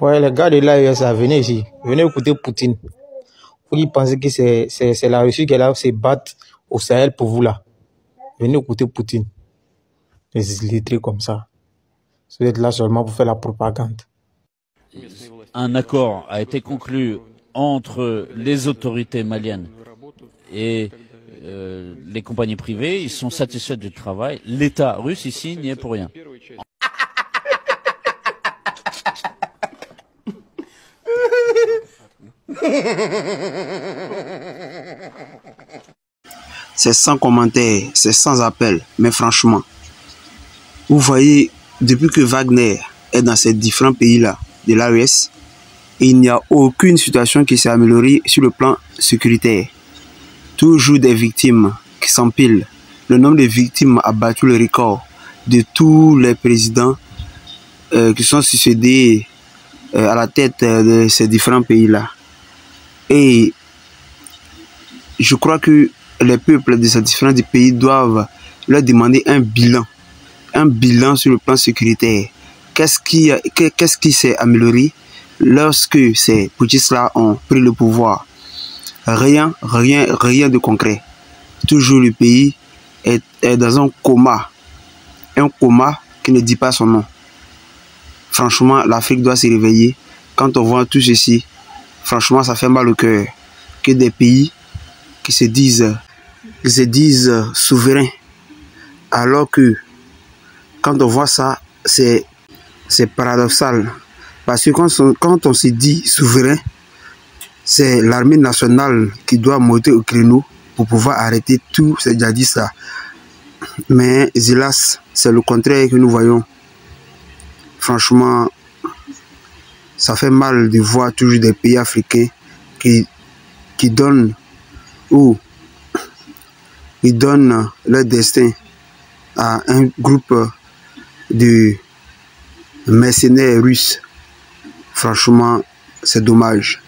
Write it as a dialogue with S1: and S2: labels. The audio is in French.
S1: Ouais, les gars de l'AES, venez ici. Venez écouter Poutine. Vous pensez que c'est la Russie qui est là se battre au Sahel pour vous là. Venez écouter Poutine. Les illettrés comme ça. Vous êtes là seulement pour faire la propagande.
S2: Un accord a été conclu entre les autorités maliennes et les compagnies privées. Ils sont satisfaits du travail. L'État russe ici n'y est pour rien.
S3: C'est sans commentaire, c'est sans appel. Mais franchement, vous voyez, depuis que Wagner est dans ces différents pays-là de l'AES, il n'y a aucune situation qui s'est améliorée sur le plan sécuritaire. Toujours des victimes qui s'empilent. Le nombre de victimes a battu le record de tous les présidents qui sont succédés à la tête de ces différents pays-là. Et je crois que les peuples de ces différents pays doivent leur demander un bilan sur le plan sécuritaire. Qu'est-ce qui s'est amélioré lorsque ces putschistes-là ont pris le pouvoir? Rien de concret. Toujours le pays est dans un coma qui ne dit pas son nom. Franchement, l'Afrique doit se réveiller. Quand on voit tout ceci, franchement, ça fait mal au cœur que des pays qui se disent souverains, alors que quand on voit ça, c'est paradoxal. Parce que quand on se dit souverain, c'est l'armée nationale qui doit monter au créneau pour pouvoir arrêter tous ces djihadistes-là. Mais hélas, c'est le contraire que nous voyons. Franchement, ça fait mal de voir toujours des pays africains qui donnent leur destin à un groupe de mercenaires russes. Franchement, c'est dommage.